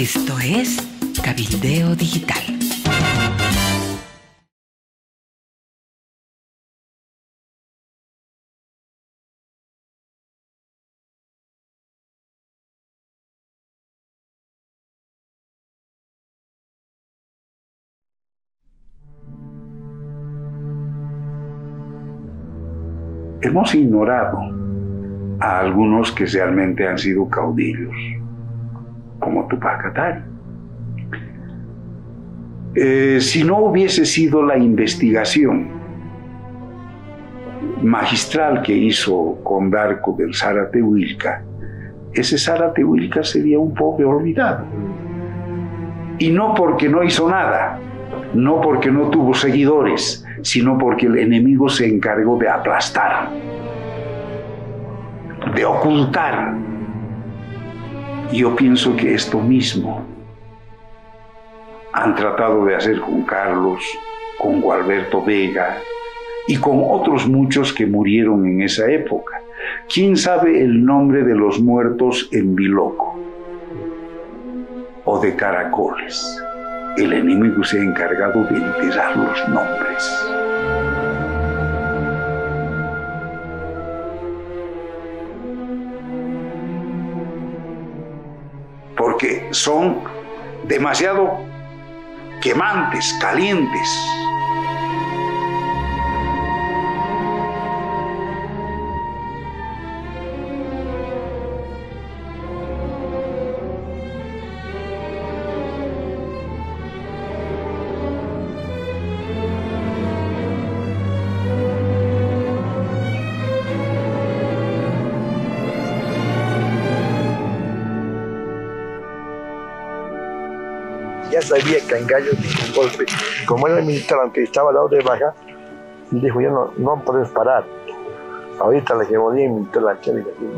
Esto es Cabildeo Digital. Hemos ignorado a algunos que realmente han sido caudillos, como Tupac Katari. Si no hubiese sido la investigación magistral que hizo Condarco del Zaratehuilca, ese Zaratehuilca sería un pobre olvidado. Y no porque no hizo nada, no porque no tuvo seguidores, sino porque el enemigo se encargó de aplastar, de ocultar. Yo pienso que esto mismo han tratado de hacer con Carlos, con Gualberto Vega y con otros muchos que murieron en esa época. ¿Quién sabe el nombre de los muertos en Biloco o de Caracoles? El enemigo se ha encargado de enterrar los nombres. Porque son demasiado quemantes, calientes. Ya sabía que Angallo dijo un golpe. Como era militar, aunque estaba al lado de baja, dijo, ya no podemos parar. Ahorita la hegemonía militar,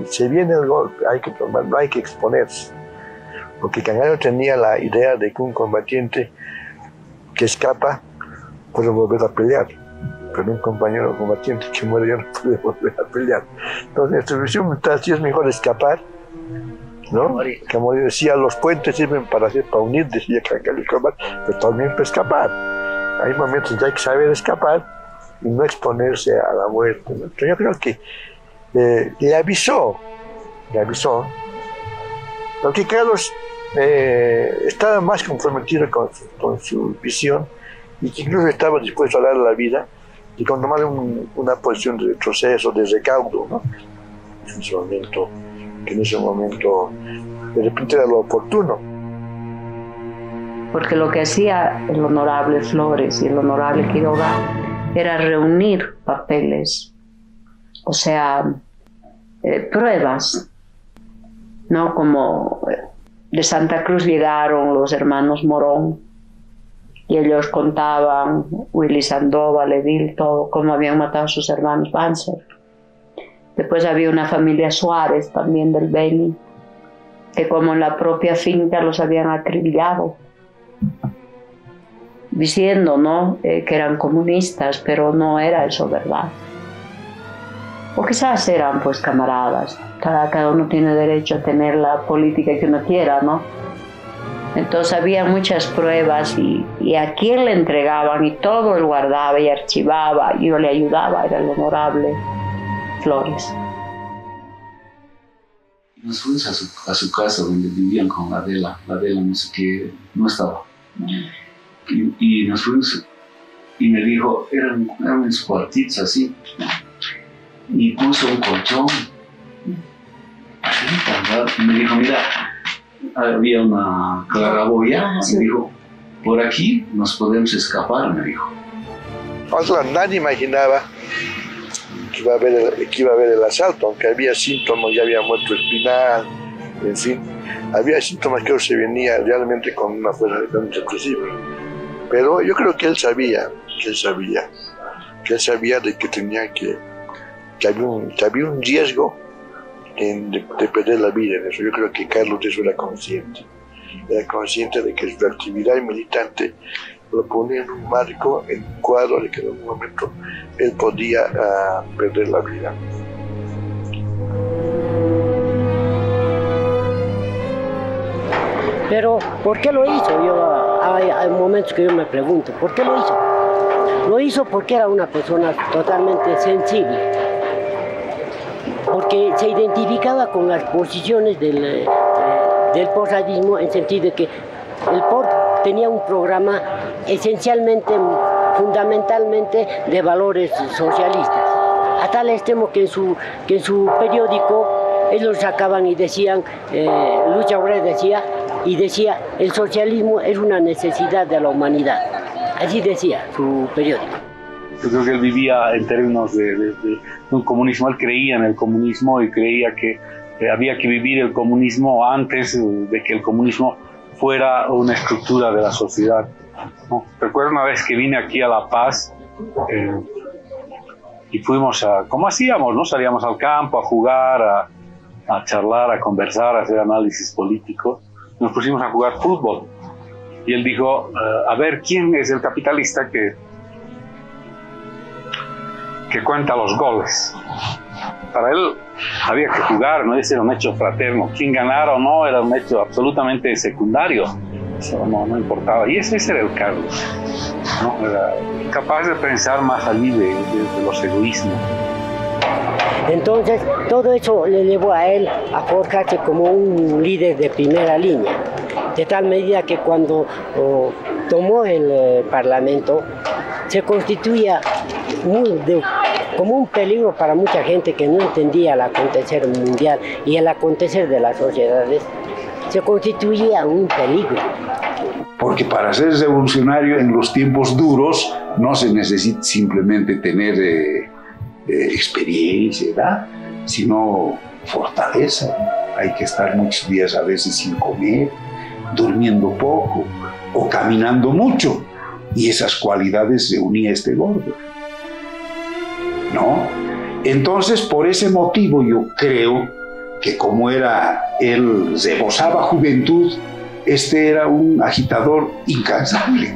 se viene el golpe, hay que tomarlo, hay que exponerse. Porque Angallo tenía la idea de que un combatiente que escapa puede volver a pelear, pero un compañero combatiente que muere ya no puede volver a pelear. Entonces, en esta visión militar sí es mejor escapar, ¿no? Como decía, los puentes sirven para unir, decía Angallo, pero también para escapar. Hay momentos en que hay que saber escapar y no exponerse a la muerte, ¿no? Entonces, yo creo que le avisó, porque Carlos estaba más comprometido con su visión y que incluso estaba dispuesto a dar la vida y con tomar una posición de retroceso, de recaudo, ¿no? En ese momento de repente era lo oportuno. Porque lo que hacía el honorable Flores y el honorable Quiroga era reunir papeles, o sea, pruebas, ¿no? Como de Santa Cruz llegaron los hermanos Morón y ellos contaban, Willy Sandoval, Edil, todo, cómo habían matado a sus hermanos Banzer. Después había una familia Suárez también del Beni, que como en la propia finca los habían acribillado, diciendo, ¿no? Que eran comunistas, pero no era eso verdad. O quizás eran pues camaradas, cada uno tiene derecho a tener la política que uno quiera, ¿no? Entonces había muchas pruebas y a quién le entregaban y todo él guardaba y archivaba, y yo le ayudaba, era el honorable Flores. Nos fuimos a su casa donde vivían con Adela no sé qué, no estaba. Y nos fuimos y me dijo, eran unos cuartitos así, y puso un colchón. Y me dijo, mira, había una claraboya, me dijo, por aquí nos podemos escapar, me dijo. Nadie imaginaba que iba a haber el asalto, aunque había síntomas, ya había muerto Espinal, en fin, había síntomas que se venía realmente con una fuerza de excesiva. Pero yo creo que él sabía de que tenía que había un riesgo de perder la vida en eso. Yo creo que Carlos de eso era consciente de que su actividad militante lo ponía en un marco, en un cuadro de que en algún momento él podía perder la vida. Pero ¿Por qué lo hizo? Hay momentos que yo me pregunto, ¿por qué lo hizo? Lo hizo porque era una persona totalmente sensible, porque se identificaba con las posiciones del porradismo, en el sentido de que el POR tenía un programa esencialmente, fundamentalmente de valores socialistas, a tal extremo que en su periódico ellos sacaban y decían, Lucha Obrera decía, el socialismo es una necesidad de la humanidad. Así decía su periódico. Yo creo que él vivía en términos de un comunismo. Él creía en el comunismo y creía que había que vivir el comunismo antes de que el comunismo fuera una estructura de la sociedad, ¿no? Recuerdo una vez que vine aquí a La Paz y fuimos como hacíamos, ¿no? Salíamos al campo a jugar, a charlar, a conversar, a hacer análisis político. Nos pusimos a jugar fútbol y él dijo, a ver, ¿quién es el capitalista que cuenta los goles? Para él había que jugar, no ese era un hecho fraterno. Quién ganara o no era un hecho absolutamente secundario. Eso no importaba. Y ese era el Carlos, ¿no? Era capaz de pensar más allí de los egoísmos. Entonces, todo eso le llevó a él a forjarse como un líder de primera línea, de tal medida que cuando tomó el Parlamento, se constituía como un peligro para mucha gente que no entendía el acontecer mundial y el acontecer de las sociedades, se constituía un peligro. Porque para ser revolucionario en los tiempos duros no se necesita simplemente tener experiencia, ¿verdad? Sino fortaleza. Hay que estar muchos días a veces sin comer, durmiendo poco o caminando mucho. Y esas cualidades reunía este gordo, ¿no? Entonces, por ese motivo yo creo que como él rebosaba juventud, este era un agitador incansable.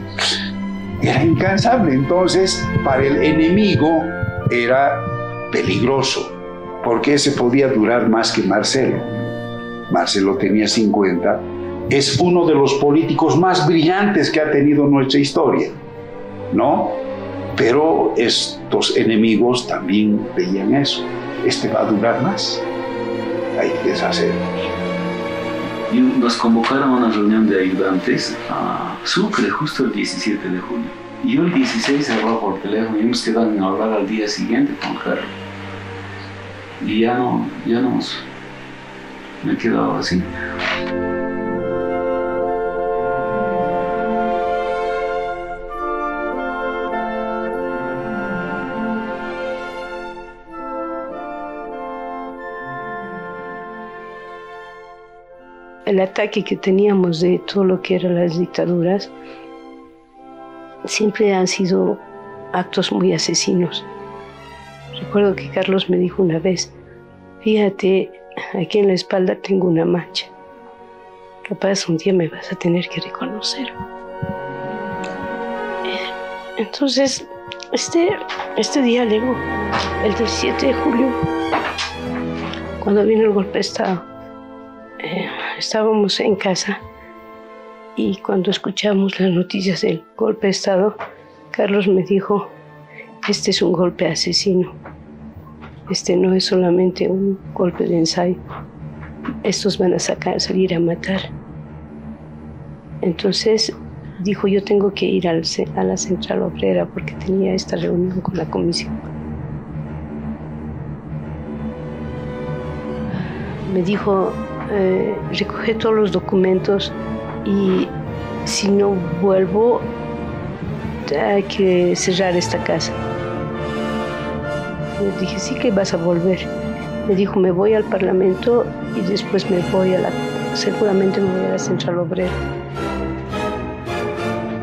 Era incansable. Entonces, para el enemigo era peligroso, porque ese podía durar más que Marcelo. Marcelo tenía 50. Es uno de los políticos más brillantes que ha tenido nuestra historia, ¿no? Pero estos enemigos también veían eso. Este va a durar más. Hay que deshacerlos. Y nos convocaron a una reunión de ayudantes a Sucre justo el 17 de julio. Y yo el 16 hablaba por teléfono y hemos quedado en hablar al día siguiente con Carlos. Y me he quedado así. El ataque que teníamos de todo lo que eran las dictaduras siempre han sido actos muy asesinos. Recuerdo que Carlos me dijo una vez, fíjate, aquí en la espalda tengo una mancha. Capaz un día me vas a tener que reconocer. Entonces, este día llegó, el 17 de julio, cuando vino el golpe de Estado. Estábamos en casa y cuando escuchamos las noticias del golpe de Estado, Carlos me dijo, este es un golpe asesino, este no es solamente un golpe de ensayo, estos van a salir a matar. Entonces dijo, yo tengo que ir a la Central Obrera porque tenía esta reunión con la comisión. Me dijo, recoge todos los documentos y si no vuelvo hay que cerrar esta casa. Le dije, sí que vas a volver. Me dijo, me voy al Parlamento y después me voy seguramente me voy a la Central Obrera.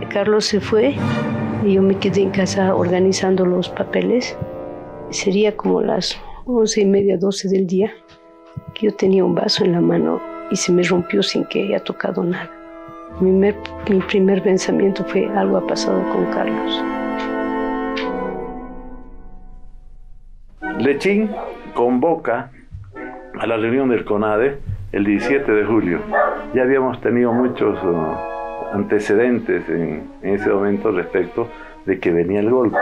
Carlos se fue y yo me quedé en casa organizando los papeles. Sería como las 11:30, 12 del día. Yo tenía un vaso en la mano y se me rompió sin que haya tocado nada. Mi primer pensamiento fue, algo ha pasado con Carlos. Lechín convoca a la reunión del CONADE el 17 de julio ya habíamos tenido muchos antecedentes en ese momento respecto de que venía el golpe.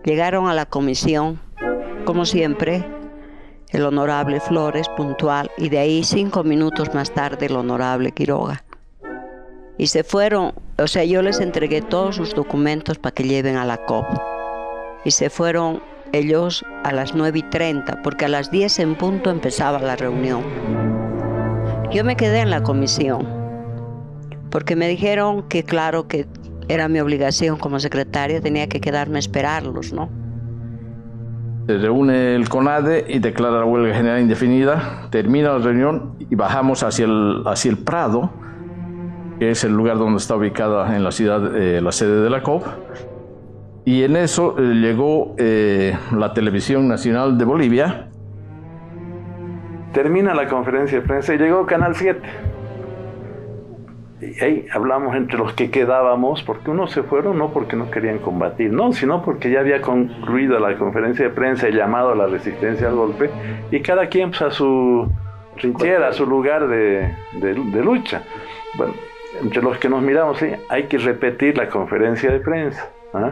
Llegaron a la comisión, como siempre, el honorable Flores, puntual, y de ahí 5 minutos más tarde el honorable Quiroga. Y se fueron, o sea, yo les entregué todos sus documentos para que lleven a la COP. Y se fueron ellos a las 9:30, porque a las 10 en punto empezaba la reunión. Yo me quedé en la comisión, porque me dijeron que claro que era mi obligación como secretaria, tenía que quedarme a esperarlos, ¿no? Se reúne el CONADE y declara la huelga general indefinida, termina la reunión y bajamos hacia el Prado, que es el lugar donde está ubicada en la ciudad la sede de la COP, y en eso llegó la Televisión Nacional de Bolivia. Termina la conferencia de prensa y llegó Canal 7. Y ahí hablamos entre los que quedábamos, porque unos se fueron no porque no querían combatir, no, sino porque ya había concluido la conferencia de prensa y llamado a la resistencia al golpe, y cada quien pues, a su trinchera, a su lugar de lucha. Bueno, entre los que nos miramos, sí, hay que repetir la conferencia de prensa. ¿Ah?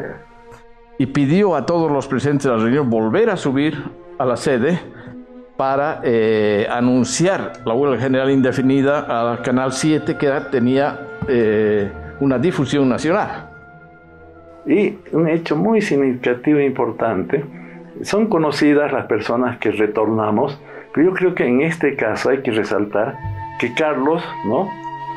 Y pidió a todos los presentes de la reunión volver a subir a la sede para anunciar la huelga general indefinida a Canal 7, que tenía una difusión nacional. Y un hecho muy significativo e importante, son conocidas las personas que retornamos, pero yo creo que en este caso hay que resaltar que Carlos, ¿no?,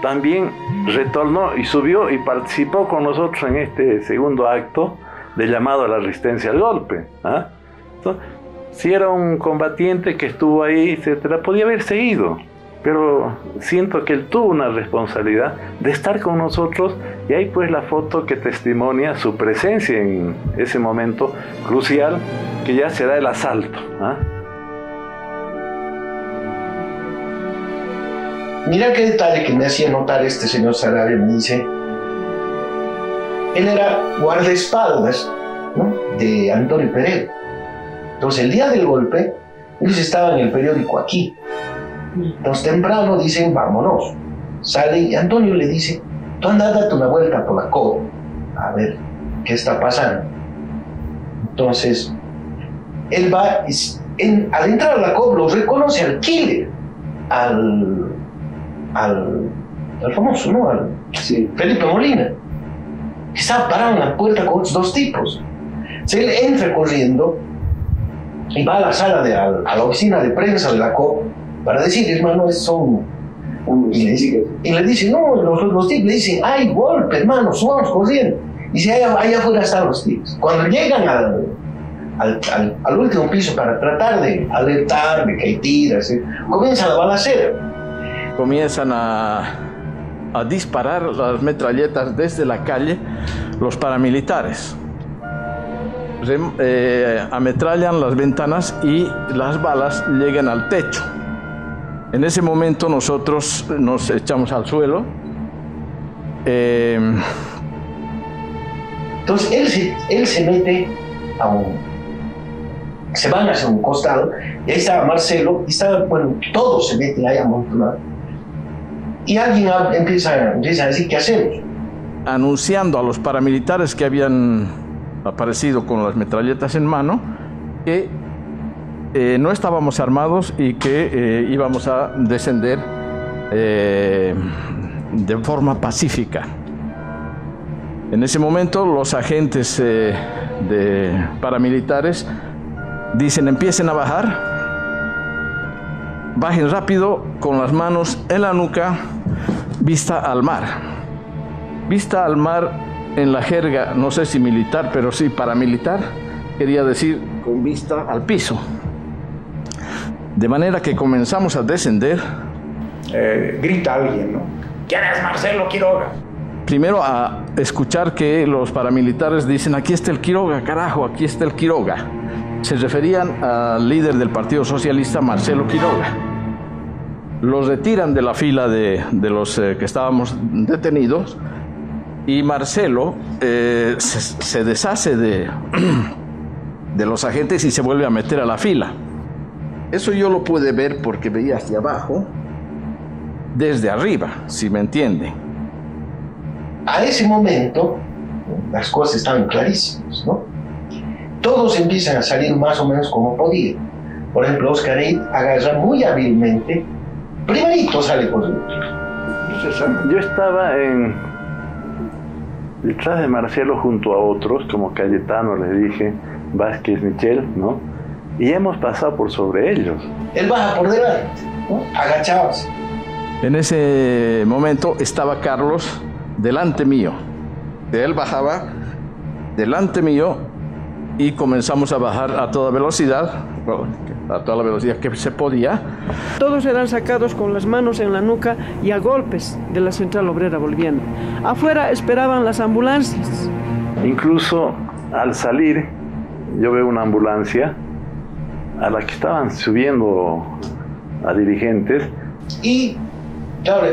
también retornó y subió y participó con nosotros en este segundo acto de llamado a la resistencia al golpe. ¿Ah? Entonces, si era un combatiente que estuvo ahí, etcétera, podía haber seguido, pero siento que él tuvo una responsabilidad de estar con nosotros, y hay pues la foto que testimonia su presencia en ese momento crucial, que ya será el asalto. ¿Ah? Mira qué detalle que me hacía notar este señor Sarabia. Me dice, él era guardaespaldas, ¿no?, de Antonio Pereira. Entonces el día del golpe, ellos estaban en el periódico aquí. Entonces temprano dicen, vámonos. Sale y Antonio le dice, tú anda, date una vuelta por la COP, a ver qué está pasando. Entonces, él va, al entrar a la COP lo reconoce al killer, al famoso, ¿no? Sí. Felipe Molina, que estaba parado en la puerta con otros 2 tipos. Entonces él entra corriendo y va a la sala, a la oficina de prensa de la COP para decir, hermano, son... Y le dice, no, los tipos le dicen, hay golpe, hermano, subamos corriendo. Y dice, allá afuera están los tipos. Cuando llegan al último piso para tratar de alertar de que hay tiras, comienza la balacera. Comienzan a disparar las metralletas desde la calle los paramilitares. Ametrallan las ventanas y las balas llegan al techo. En ese momento nosotros nos echamos al suelo. Entonces él se mete se van hacia un costado, y ahí estaba Marcelo, y estaba, bueno, todos se meten ahí amontonados. Y alguien empieza a decir, ¿qué hacemos? Anunciando a los paramilitares que habían aparecido con las metralletas en mano, que no estábamos armados y que íbamos a descender de forma pacífica. En ese momento los agentes de paramilitares dicen, empiecen a bajar, bajen rápido con las manos en la nuca, vista al mar. Vista al mar en la jerga, no sé si militar, pero sí paramilitar, quería decir con vista al piso. De manera que comenzamos a descender. Grita alguien, ¿no? ¿Quién es Marcelo Quiroga? Primero a escuchar que los paramilitares dicen, aquí está el Quiroga, carajo, aquí está el Quiroga. Se referían al líder del Partido Socialista, Marcelo Quiroga. Los retiran de la fila de los que estábamos detenidos, y Marcelo se deshace de los agentes y se vuelve a meter a la fila. Eso yo lo pude ver porque veía hacia abajo desde arriba, si me entienden. A ese momento, las cosas estaban clarísimas, ¿no? Todos empiezan a salir más o menos como podían. Por ejemplo, Oscar Eid agarra muy hábilmente, primerito sale por el... Yo estaba detrás de Marcelo junto a otros, como Cayetano, le dije, Vázquez, Michel, ¿no? Y hemos pasado por sobre ellos. Él baja por delante, ¿no? Agachados. En ese momento estaba Carlos delante mío. Él bajaba delante mío y comenzamos a bajar a toda velocidad, a toda la velocidad que se podía. Todos eran sacados con las manos en la nuca y a golpes de la Central Obrera Boliviana. Afuera esperaban las ambulancias. Incluso al salir, yo veo una ambulancia a la que estaban subiendo a dirigentes. Y, claro,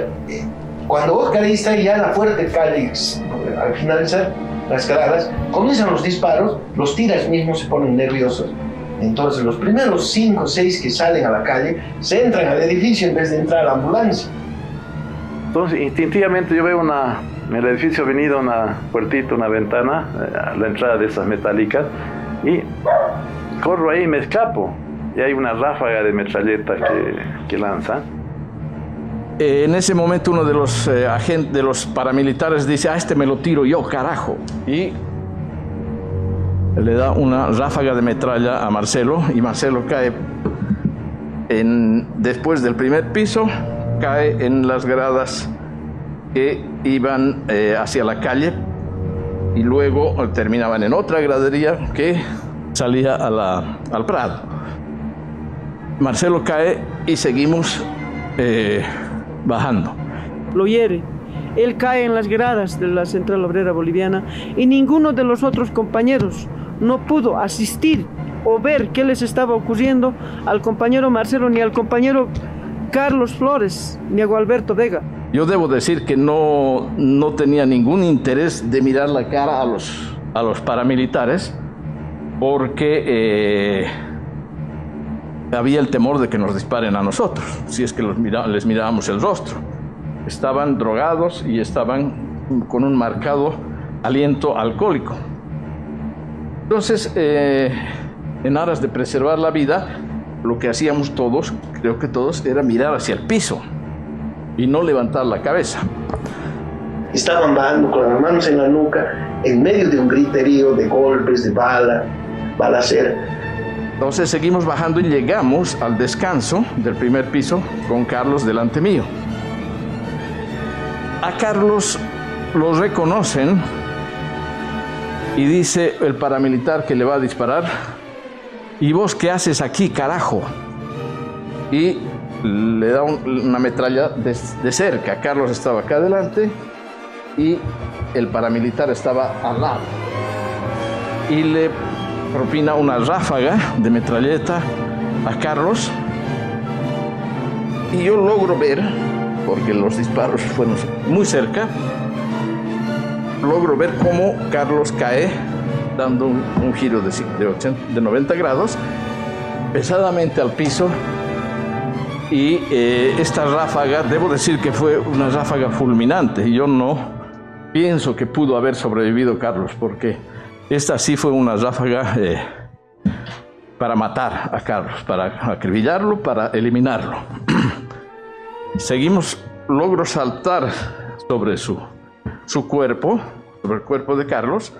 cuando Oscar está ya en la fuerte calle, al finalizar las gradas, comienzan los disparos, los tiras mismos se ponen nerviosos. Entonces los primeros 5 o 6 que salen a la calle se entran al edificio en vez de entrar a la ambulancia. Entonces instintivamente yo veo en el edificio venido una puertita, una ventana, a la entrada de esas metálicas, y corro ahí y me escapo. Y hay una ráfaga de metralleta que lanza. En ese momento uno de los agentes, de los paramilitares dice, este me lo tiro yo, carajo. Y le da una ráfaga de metralla a Marcelo y Marcelo cae después del primer piso, cae en las gradas que iban hacia la calle y luego terminaban en otra gradería que salía al Prado. Marcelo cae y seguimos bajando. Lo hiere. Él cae en las gradas de la Central Obrera Boliviana y ninguno de los otros compañeros no pudo asistir o ver qué les estaba ocurriendo al compañero Marcelo, ni al compañero Carlos Flores, ni a Gualberto Vega. Yo debo decir que no tenía ningún interés de mirar la cara a los paramilitares porque había el temor de que nos disparen a nosotros, si es que les mirábamos el rostro. Estaban drogados y estaban con un marcado aliento alcohólico. Entonces, en aras de preservar la vida, lo que hacíamos todos, creo que todos, era mirar hacia el piso y no levantar la cabeza. Estaban bajando con las manos en la nuca, en medio de un griterío de golpes, de balacera. Entonces seguimos bajando y llegamos al descanso del primer piso con Carlos delante mío. A Carlos lo reconocen y dice el paramilitar que le va a disparar, ¿y vos qué haces aquí, carajo? Y le da una metralla de cerca. Carlos estaba acá adelante y el paramilitar estaba al lado. Y le propina una ráfaga de metralleta a Carlos y yo logro ver, porque los disparos fueron muy cerca, logro ver cómo Carlos cae dando un giro de 90 grados pesadamente al piso y esta ráfaga, debo decir que fue una ráfaga fulminante y yo no pienso que pudo haber sobrevivido Carlos porque esta sí fue una ráfaga para matar a Carlos, para acribillarlo, para eliminarlo. Seguimos, logro saltar sobre su cuerpo, sobre el cuerpo de Carlos,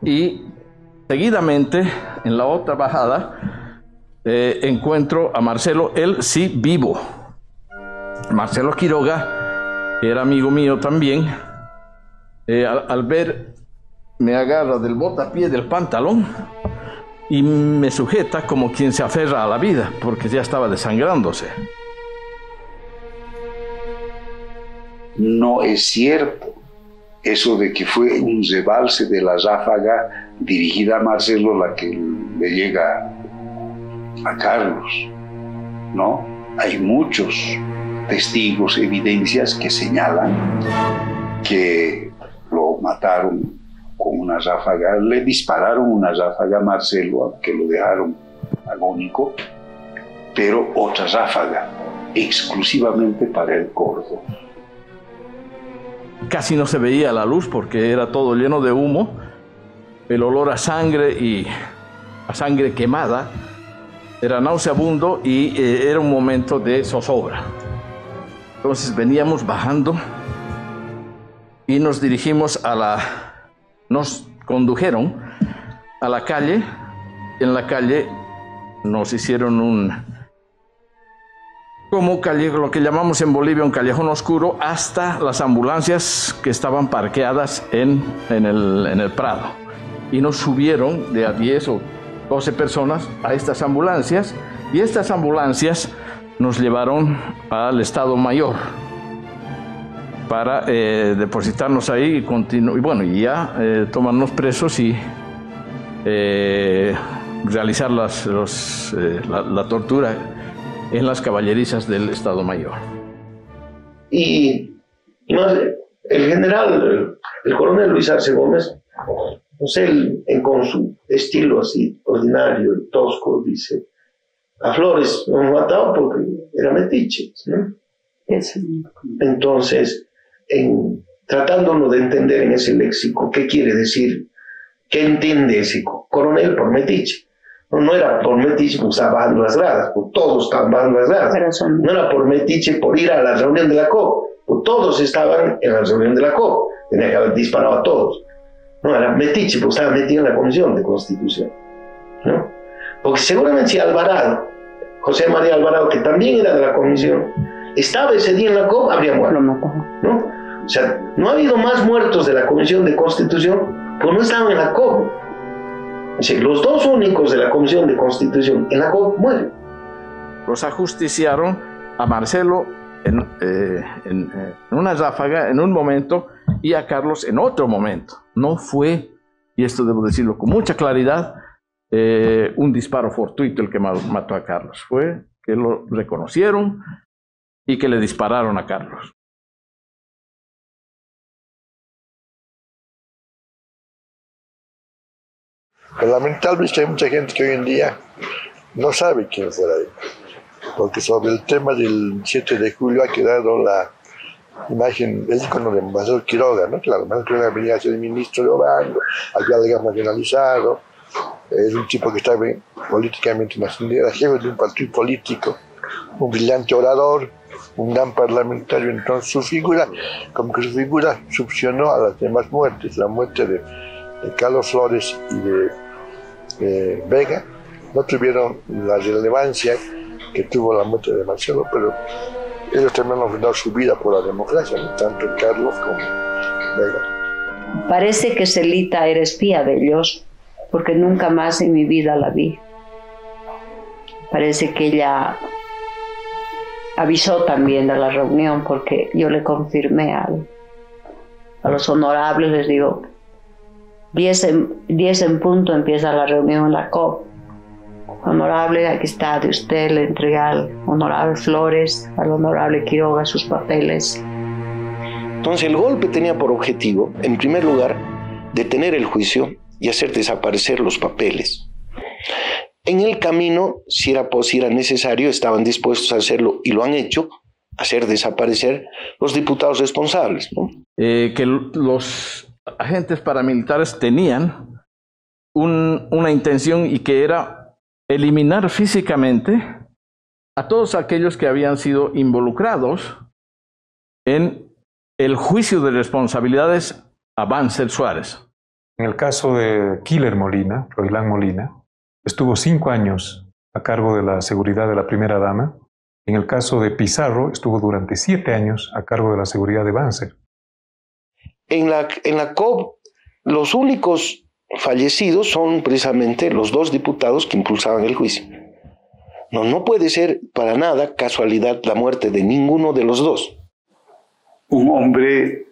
y seguidamente, en la otra bajada, encuentro a Marcelo, él sí vivo. Marcelo Quiroga, que era amigo mío también, al ver, me agarra del botapié del pantalón y me sujeta como quien se aferra a la vida, porque ya estaba desangrándose. No es cierto eso de que fue un rebalse de la ráfaga dirigida a Marcelo la que le llega a Carlos, ¿no? Hay muchos testigos, evidencias que señalan que lo mataron con una ráfaga, le dispararon una ráfaga a Marcelo que lo dejaron agónico, pero otra ráfaga exclusivamente para el Cordo. Casi no se veía la luz porque era todo lleno de humo, el olor a sangre y a sangre quemada era nauseabundo y era un momento de zozobra. Entonces veníamos bajando y nos dirigimos nos condujeron a la calle. En la calle nos hicieron lo que llamamos en Bolivia un callejón oscuro, hasta las ambulancias que estaban parqueadas en el Prado. Y nos subieron de a 10 o 12 personas a estas ambulancias, y estas ambulancias nos llevaron al Estado Mayor para depositarnos ahí y ya tomarnos presos y realizar la tortura en las caballerizas del Estado Mayor. Y no sé, el general, el coronel Luis Arce Gómez, no sé, con su estilo así ordinario y tosco, dice: a Flores lo hemos matado porque era metiche, ¿no? Entonces, tratándolo de entender en ese léxico, ¿qué quiere decir? ¿Qué entiende ese coronel por metiche? No era por metiche porque estaba bajando las gradas, porque todos estaban bajando las gradas. No era por metiche por ir a la reunión de la COP, porque todos estaban en la reunión de la COP, tenía que haber disparado a todos. No, era metiche porque estaba metido en la Comisión de Constitución, ¿no? Porque seguramente si Alvarado, José María Alvarado, que también era de la Comisión, estaba ese día en la COP, habría muerto, ¿no? O sea, no ha habido más muertos de la Comisión de Constitución porque no estaban en la COP. O sea, los dos únicos de la Comisión de Constitución en la COP mueren. Los ajusticiaron a Marcelo en una ráfaga, en un momento, y a Carlos en otro momento. No fue, y esto debo decirlo con mucha claridad, un disparo fortuito el que mató a Carlos. Fue que lo reconocieron y que le dispararon a Carlos. Pero lamentablemente hay mucha gente que hoy en día no sabe quién fue él, porque sobre el tema del 7 de julio ha quedado la imagen, el icono del embajador Quiroga, ¿no? Claro, el embajador Quiroga venía a ser ministro de Obando, había legado nacionalizado, es un tipo que estaba políticamente nacional, era jefe de un partido político, un brillante orador, un gran parlamentario. Entonces su figura succionó a las demás muertes. La muerte de Carlos Flores y de Vega no tuvieron la relevancia que tuvo la muerte de Marcelo, pero ellos también han dado su vida por la democracia, ¿no? Tanto Carlos como Vega. Parece que Celita era espía de ellos, porque nunca más en mi vida la vi. Parece que ella avisó también de la reunión, porque yo le confirmé a los honorables, les digo, 10 en punto empieza la reunión en la COP. Honorable, aquí está de usted, le entregué al honorable Flores, al honorable Quiroga sus papeles. Entonces el golpe tenía por objetivo, en primer lugar, detener el juicio y hacer desaparecer los papeles. En el camino, si era necesario, estaban dispuestos a hacerlo, y lo han hecho, hacer desaparecer los diputados responsables, ¿no? Que los agentes paramilitares tenían una intención, y que era eliminar físicamente a todos aquellos que habían sido involucrados en el juicio de responsabilidades a Banzer Suárez. En el caso de Killer Molina, Roilán Molina, estuvo 5 años a cargo de la seguridad de la primera dama. En el caso de Pizarro, estuvo durante 7 años a cargo de la seguridad de Banzer. En la COP, los únicos fallecidos son precisamente los 2 diputados que impulsaban el juicio. No puede ser para nada casualidad la muerte de ninguno de los 2. Un hombre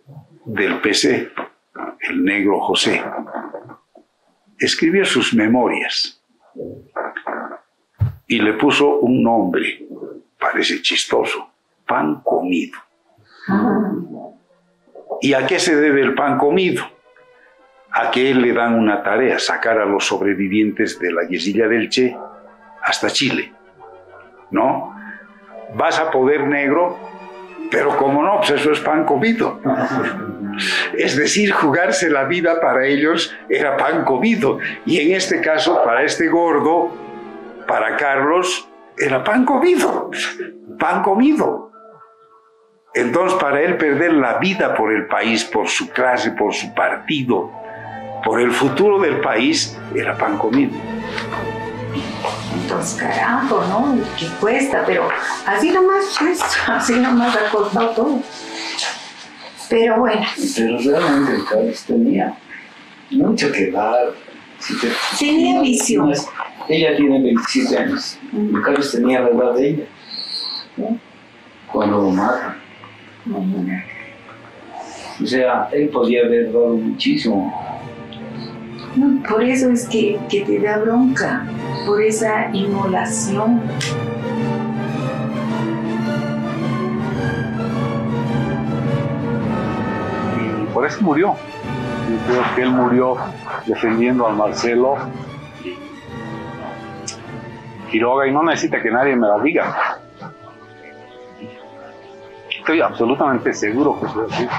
del PC, el negro José, escribió sus memorias y le puso un nombre, parece chistoso: pan comido. ¿Y a qué se debe el pan comido? A que él le dan una tarea: sacar a los sobrevivientes de la guerrilla del Che hasta Chile, ¿no? vas a poder negro, pero como no, pues eso es pan comido. Es decir, jugarse la vida para ellos era pan comido. Y en este caso, para este gordo, para Carlos, era pan comido. Pan comido. Entonces, para él perder la vida por el país, por su clase, por su partido, por el futuro del país, era pan comido. Entonces, carajo, ¿no? Que cuesta, pero así nomás, pues, así nomás ha costado todo. Pero bueno. Pero realmente el Carlos tenía mucho que dar. Tenía visión. Ella tiene 27 años. El Carlos tenía la edad de ella, ¿no? Cuando lo matan. O sea, él podía haber dado muchísimo. No, por eso es que te da bronca, por esa inmolación. Y por eso murió. Yo creo que él murió defendiendo al Marcelo Quiroga, y no necesita que nadie me lo diga. Estoy absolutamente seguro que fue así.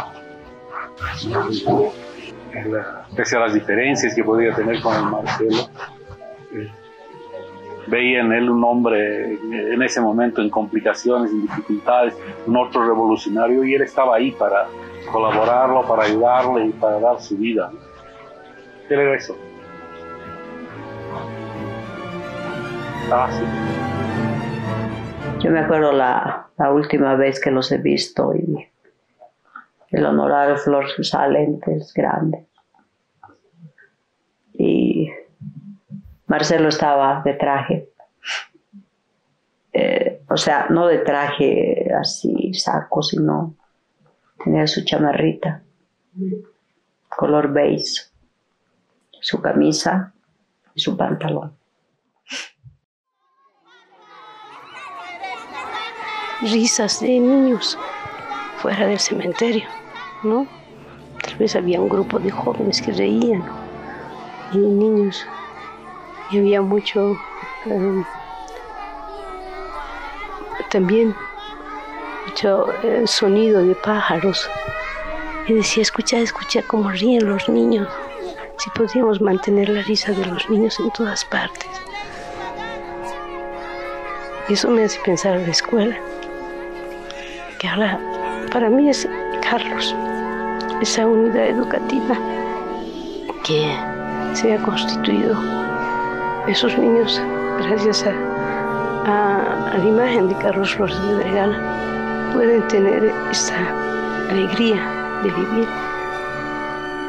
Pese a las diferencias que podía tener con el Marcelo, veía en él un hombre en ese momento en complicaciones, en dificultades, un otro revolucionario, y él estaba ahí para colaborarlo, para ayudarle y para dar su vida. ¿Qué era eso? Sí. Yo me acuerdo la última vez que los he visto y el honorable Flores usaba lentes grandes. Y Marcelo estaba de traje. O sea, no de traje así, saco, sino tenía su chamarrita, color beige, su camisa y su pantalón. Risas de niños fuera del cementerio, ¿no? Tal vez había un grupo de jóvenes que reían y niños, y había mucho también mucho sonido de pájaros. Y decía, escucha cómo ríen los niños. Si podíamos mantener la risa de los niños en todas partes. Y eso me hace pensar en la escuela, que ahora para mí es Carlos, esa unidad educativa que se ha constituido. Esos niños, gracias a la imagen de Carlos Flores Pedregana, pueden tener esta alegría de vivir,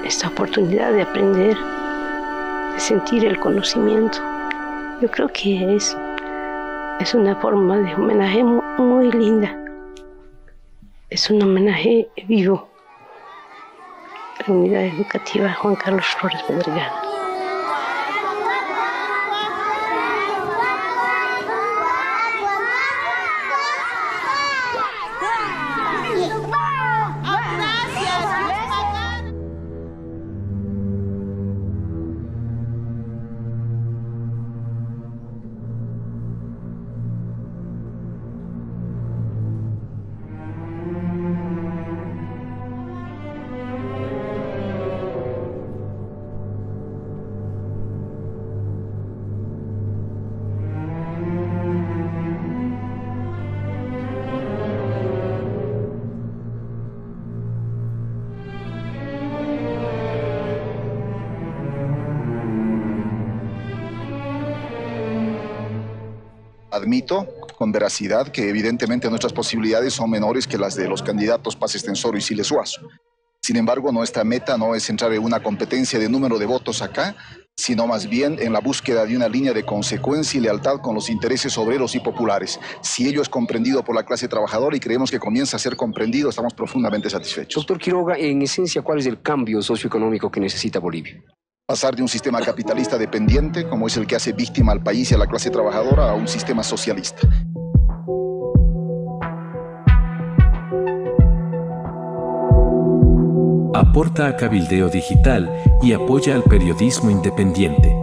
esta oportunidad de aprender, de sentir el conocimiento. Yo creo que es una forma de homenaje muy linda. Es un homenaje vivo a la unidad educativa Juan Carlos Flores Pedregana. Admito con veracidad que evidentemente nuestras posibilidades son menores que las de los candidatos Paz Extensoro y Siles Suazo. Sin embargo, nuestra meta no es entrar en una competencia de número de votos acá, sino más bien en la búsqueda de una línea de consecuencia y lealtad con los intereses obreros y populares. Si ello es comprendido por la clase trabajadora y creemos que comienza a ser comprendido, estamos profundamente satisfechos. Doctor Quiroga, en esencia, ¿cuál es el cambio socioeconómico que necesita Bolivia? Pasar de un sistema capitalista dependiente, como es el que hace víctima al país y a la clase trabajadora, a un sistema socialista. Aporta a Cabildeo Digital y apoya al periodismo independiente.